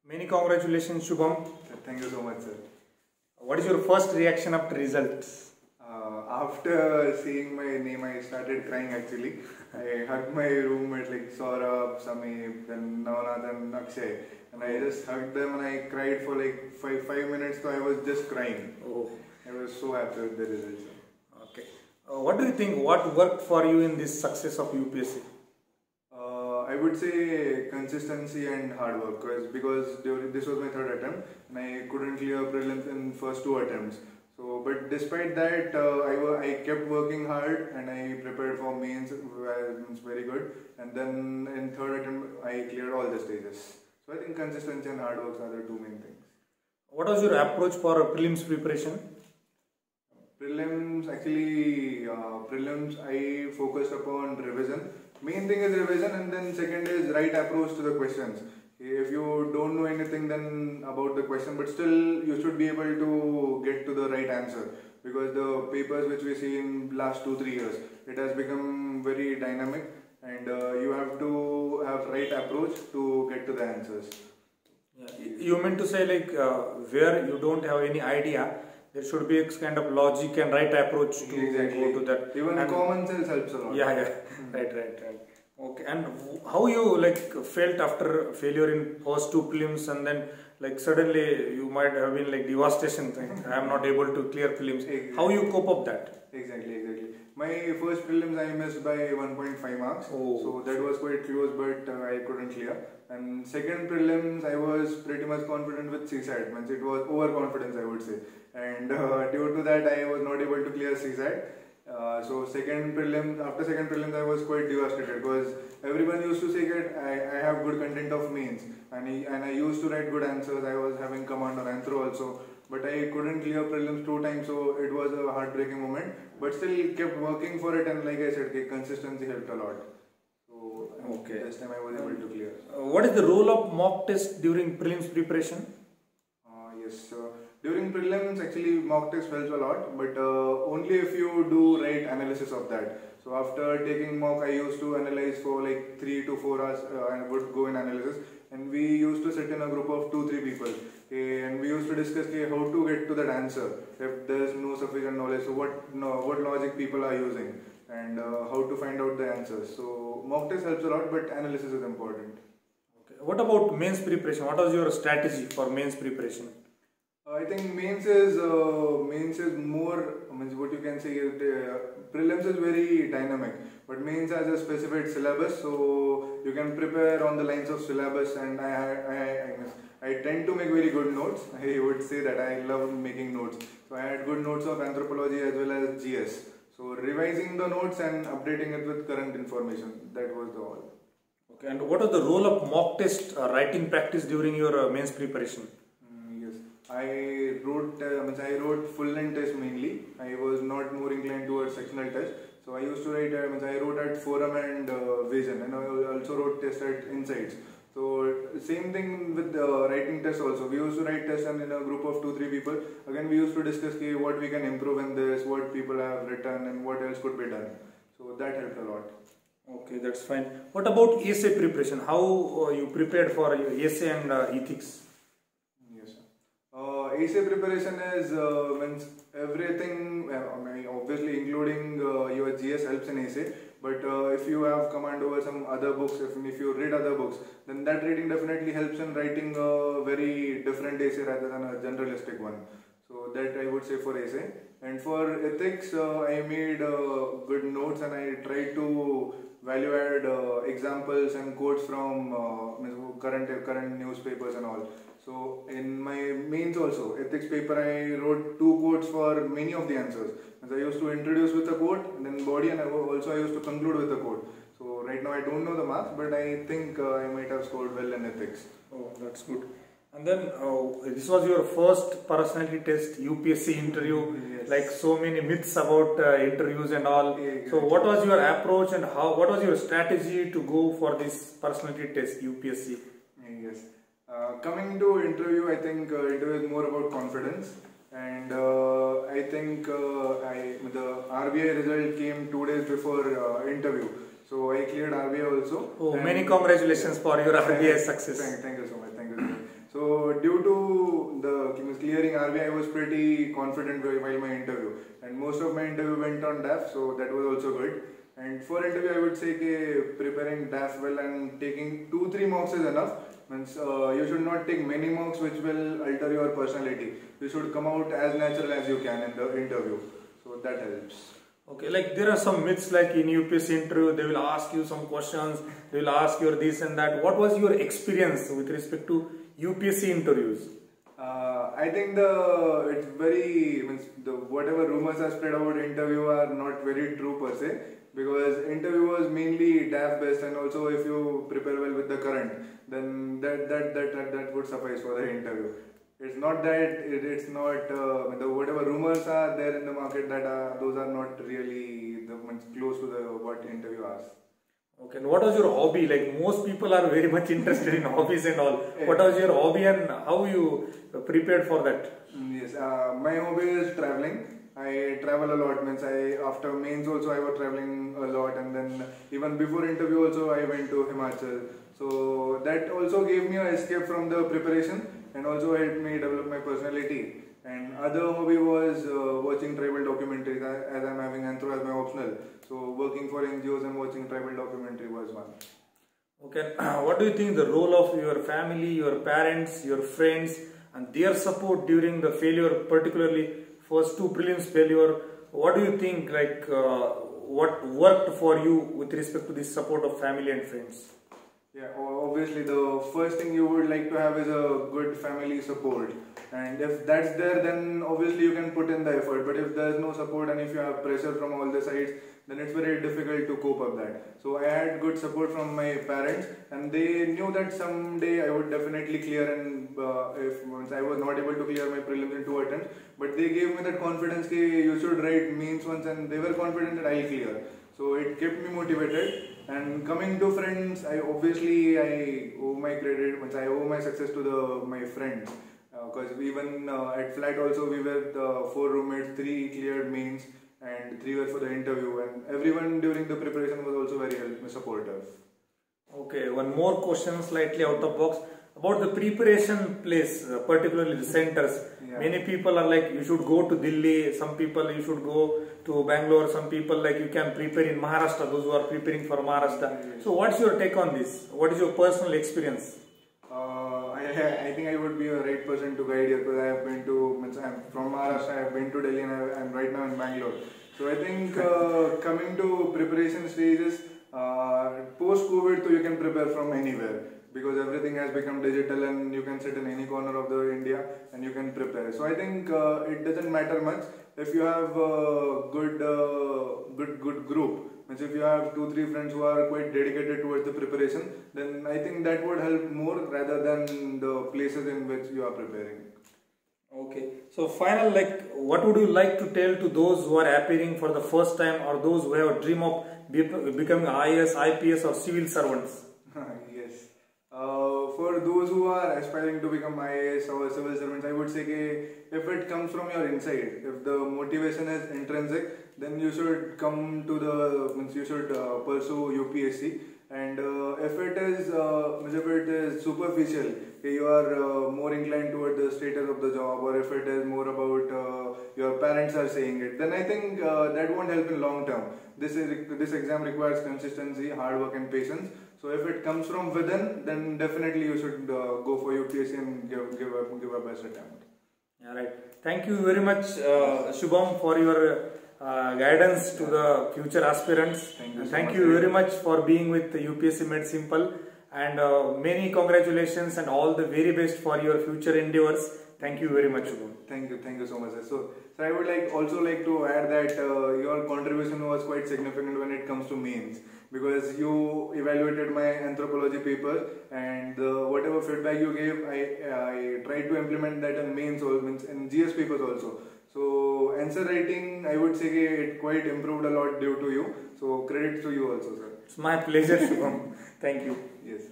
Many congratulations, Shubham. Thank you so much, sir. What is your first reaction after results? After seeing my name, I started crying actually. I hugged my roommate like Saurabh, Samir, then Navanath and Akshay. And I just hugged them and I cried for like five minutes, so I was just crying. Oh, I was so happy with the results. okay. What do you think? What worked for you in this success of UPSC? I would say consistency and hard work because this was my third attempt and I couldn't clear prelims in first two attempts. So, but despite that, I kept working hard and I prepared for mains, was very good. And then in third attempt, I cleared all the stages. So I think consistency and hard work are the two main things. What was your approach for prelims preparation? Prelims, actually, prelims I focused upon revision. Main thing is revision and then second is right approach to the questions. If you don't know anything then about the question, but still you should be able to get to the right answer because the papers which we see in last 2-3 years, it has become very dynamic and you have to have right approach to get to the answers. Yeah. You meant to say like where you don't have any idea, there should be a kind of logic and right approach to Exactly. go to that. Even and common sense helps a lot. Yeah. Right. Okay, and how you like felt after failure in first two prelims and then like suddenly you might have been like devastation like, I am not able to clear prelims. Exactly. How you cope up that? Exactly. My first prelims I missed by 1.5 marks, so that was quite close, but I couldn't clear. And second prelims I was pretty much confident with CSAT, means it was overconfidence I would say, and due to that I was not able to clear CSAT. So after second prelims I was quite devastated because everyone used to say that I have good content of mains and I used to write good answers, I was having command on Anthro also, but I couldn't clear prelims 2 times, so it was a heartbreaking moment, but still kept working for it and like I said, consistency helped a lot. So okay, this time I was able to clear. What is the role of mock test during prelims preparation? Yes, during prelims actually mock test helps a lot, but only if you do right analysis of that. So after taking mock, I used to analyze for like 3 to 4 hours and would go in analysis. And we used to sit in a group of 2-3 people, and we used to discuss how to get to that answer if there is no sufficient knowledge. So what logic people are using and how to find out the answers. So mock test helps a lot, but analysis is important. Okay. What about mains preparation? What was your strategy for mains preparation? I think mains is more, what you can say is prelims is very dynamic, but mains has a specified syllabus, so you can prepare on the lines of syllabus. And I tend to make very good notes. I would say that I love making notes. So I had good notes of anthropology as well as GS. So revising the notes and updating it with current information. That was the all. Okay, and what was the role of mock test writing practice during your mains preparation? I wrote full length test mainly. I was not more inclined towards sectional test. So I used to write, I wrote at Forum and Vision, and I also wrote test at Insights. So same thing with writing test also. We used to write tests and in a group of 2-3 people. Again, we used to discuss what we can improve in this, what people have written and what else could be done. So that helped a lot. Okay, that's fine. What about essay preparation? How you prepared for your essay and ethics? Essay preparation is means everything, obviously including your GS helps in essay, but if you have command over some other books, if you read other books, then that reading definitely helps in writing a very different essay rather than a generalistic one. So that I would say for essay. And for ethics, I made good notes and I tried to value add examples and quotes from current newspapers and all. So in my mains also, ethics paper, I wrote 2 quotes for many of the answers. As I used to introduce with a quote, and then body, and also I used to conclude with a quote. So right now I don't know the marks, but I think I might have scored well in ethics. Oh, that's good. And then this was your first personality test, UPSC interview, yes. Like so many myths about interviews and all. Yeah, exactly. So what was your approach and what was your strategy to go for this personality test, UPSC? Yes. Coming to interview, I think interview is more about confidence, and I think the RBI result came 2 days before interview, so I cleared RBI also. Oh, many congratulations for your RBI success. Thank you so much. So due to the clearing RB, I was pretty confident while my interview, and most of my interview went on DAF, so that was also good. And for interview, I would say preparing DAF well and taking 2-3 mocks is enough. Means you should not take many mocks which will alter your personality. You should come out as natural as you can in the interview. So that helps. Okay, like there are some myths like in UPSC interview, they will ask you some questions, they will ask you this and that. What was your experience with respect to UPSC interviews? I think it's very, whatever rumors are spread about interview are not very true per se, because interview was mainly DAF based, and also if you prepare well with the current, then that would suffice for the interview. It's not that it's not whatever rumors are there in the market, that those are not really close to what interview asks. Okay, and what was your hobby? Like most people are very much interested in hobbies and all. What was your hobby and how you prepared for that? Yes, my hobby is traveling. I travel a lot. After mains also I was traveling a lot, and then even before interview also I went to Himachal. So that also gave me an escape from the preparation and also helped me develop my personality. And other hobby was watching tribal documentaries, as I'm having Anthro as my optional. So working for NGOs and watching tribal documentary was one. Okay, what do you think the role of your family, your parents, your friends and their support during the failure, particularly first 2 prelims failure? What do you think, like what worked for you with respect to the support of family and friends? Yeah, obviously the first thing you would like to have is a good family support, and if that's there, then obviously you can put in the effort. But if there's no support and if you have pressure from all the sides, then it's very difficult to cope up that. So I had good support from my parents, and they knew that someday I would definitely clear, and if once I was not able to clear my prelims in 2 attempts, but they gave me that confidence that you should write mains once, and they were confident that I'll clear. So it kept me motivated. And coming to friends, I owe my credit, I owe my success to my friends. Because even at flat also we were 4 roommates, 3 cleared mains and 3 were for the interview, and everyone during the preparation was also very supportive. Okay, one more question slightly out of box about the preparation place, particularly the centers. Yeah. Many people are like you should go to Delhi, some people you should go to Bangalore, some people like you can prepare in Maharashtra, those who are preparing for Maharashtra. Yes. So what's your take on this? What is your personal experience? I think I would be a right person to guide you, because I have been I'm from Maharashtra, I have been to Delhi, and I'm right now in Bangalore. So I think coming to preparation stages, post-COVID, you can prepare from anywhere, because everything has become digital and you can sit in any corner of the India and you can prepare. So I think it doesn't matter much if you have a good group. Means if you have 2-3 friends who are quite dedicated towards the preparation, then I think that would help more rather than the places in which you are preparing. Okay, so final, like what would you like to tell to those who are appearing for the first time, or those who have a dream of becoming IAS, IPS or civil servants? Yes. For those who are aspiring to become IAS or civil servants, I would say if it comes from your inside, if the motivation is intrinsic, then you should come to you should pursue UPSC. And if it is superficial, you are more inclined toward the status of the job, or if it is more about your parents are saying it, then I think that won't help in long term. This exam requires consistency, hard work and patience. So if it comes from within, then definitely you should go for UPSC and give a best attempt. All right. Thank you very much, Shubham, for your guidance to the future aspirants. Thank you very much for being with UPSC Made Simple, and many congratulations and all the very best for your future endeavors. Thank you very much, Shubham. Thank you so much. So I would also like to add that your contribution was quite significant when it comes to mains, because you evaluated my anthropology paper, and whatever feedback you gave, I tried to implement that in mains, in GS papers also. So answer writing, I would say it quite improved a lot due to you. So credit to you also, sir. It's my pleasure, Shubham. Thank you. Yes.